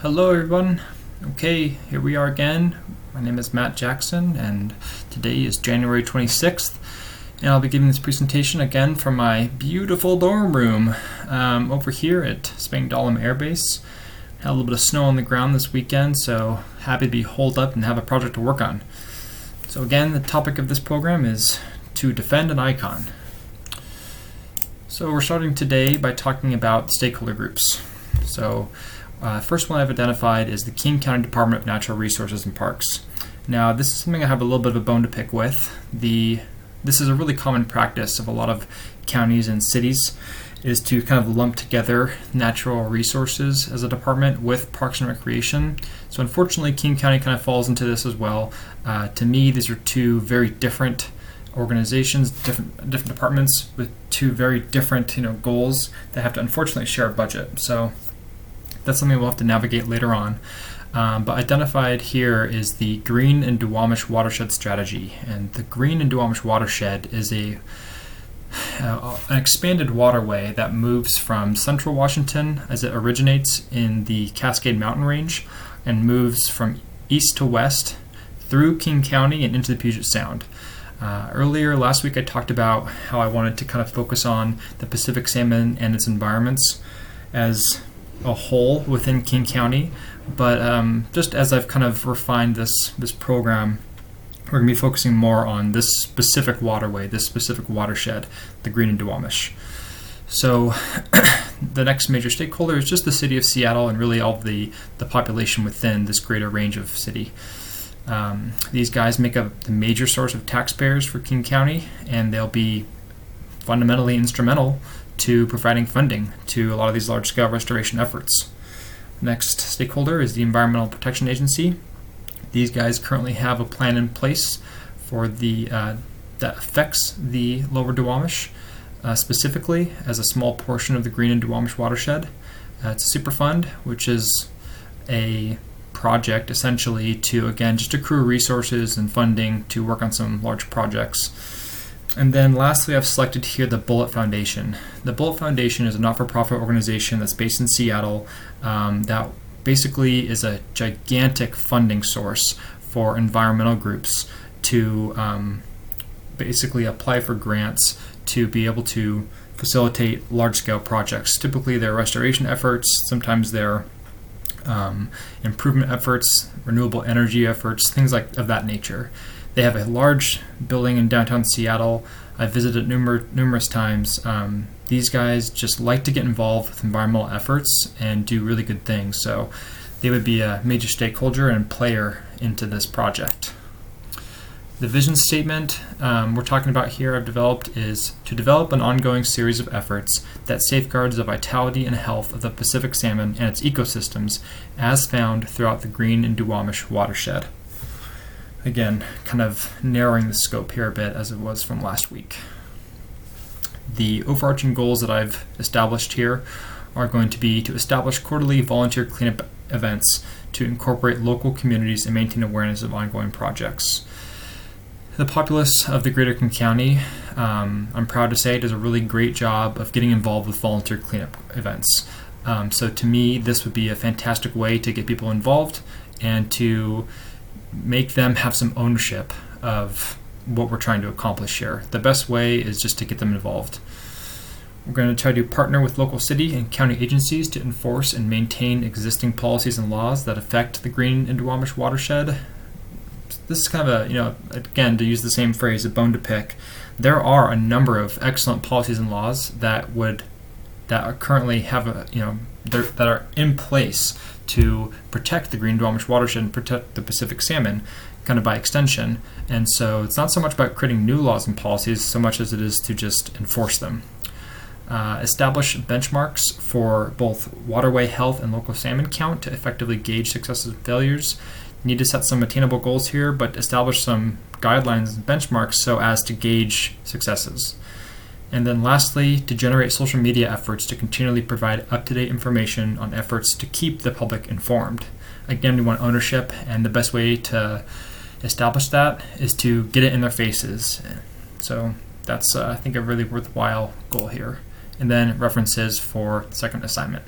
Hello everyone. Okay, here we are again. My name is Matt Jackson and today is January 26th and I'll be giving this presentation again from my beautiful dorm room over here at Spangdahlem Air Base. Had a little bit of snow on the ground this weekend, so happy to be holed up and have a project to work on. So again, the topic of this program is to defend an icon. So we're starting today by talking about stakeholder groups. So first one I've identified is the King County Department of Natural Resources and Parks. Now this is something I have a little bit of a bone to pick with. This is a really common practice of a lot of counties and cities, is to kind of lump together natural resources as a department with Parks and Recreation. So unfortunately King County kind of falls into this as well. To me, these are two very different organizations, different departments with two very different goals that have to unfortunately share a budget. So that's something we'll have to navigate later on. But identified here is the Green and Duwamish Watershed Strategy. And the Green and Duwamish Watershed is an expanded waterway that moves from central Washington as it originates in the Cascade Mountain Range and moves from east to west through King County and into the Puget Sound. Earlier last week I talked about how I wanted to kind of focus on the Pacific salmon and its environments as a whole within King County, but just as I've kind of refined this program, we're going to be focusing more on this specific waterway, this specific watershed, the Green and Duwamish. So the next major stakeholder is just the city of Seattle and really all of the population within this greater range of city. These guys make up the major source of taxpayers for King County, and they'll be fundamentally instrumental to providing funding to a lot of these large-scale restoration efforts. Next stakeholder is the Environmental Protection Agency. These guys currently have a plan in place for that affects the lower Duwamish, specifically as a small portion of the Green and Duwamish watershed. It's a superfund, which is a project essentially to, again, just accrue resources and funding to work on some large projects. And then lastly, I've selected here the Bullet Foundation. The Bullet Foundation is a not-for-profit organization that's based in Seattle that basically is a gigantic funding source for environmental groups to basically apply for grants to be able to facilitate large-scale projects. Typically they're restoration efforts, sometimes they're improvement efforts, renewable energy efforts, things of that nature. They have a large building in downtown Seattle. I've visited numerous times. These guys just like to get involved with environmental efforts and do really good things. So they would be a major stakeholder and player into this project. The vision statement we're talking about here I've developed is to develop an ongoing series of efforts that safeguards the vitality and health of the Pacific salmon and its ecosystems as found throughout the Green and Duwamish watershed. Again, kind of narrowing the scope here a bit as it was from last week. The overarching goals that I've established here are going to be to establish quarterly volunteer cleanup events to incorporate local communities and maintain awareness of ongoing projects. The populace of the greater King County, I'm proud to say, does a really great job of getting involved with volunteer cleanup events. So to me, this would be a fantastic way to get people involved and to make them have some ownership of what we're trying to accomplish here. The best way is just to get them involved. We're going to try to partner with local city and county agencies to enforce and maintain existing policies and laws that affect the Green and Duwamish watershed. This is kind of again, to use the same phrase, a bone to pick. There are a number of excellent policies and laws that are currently that are in place to protect the Green Duwamish watershed and protect the Pacific salmon, kind of by extension. And so it's not so much about creating new laws and policies so much as it is to just enforce them. Establish benchmarks for both waterway health and local salmon count to effectively gauge successes and failures. You need to set some attainable goals here, but establish some guidelines and benchmarks so as to gauge successes. And then lastly, to generate social media efforts to continually provide up-to-date information on efforts to keep the public informed. Again, we want ownership, and the best way to establish that is to get it in their faces. So that's, I think, a really worthwhile goal here. And then references for the second assignment.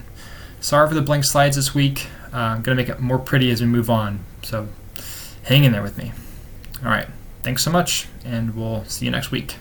Sorry for the blank slides this week. I'm going to make it more pretty as we move on. So hang in there with me. All right. Thanks so much, and we'll see you next week.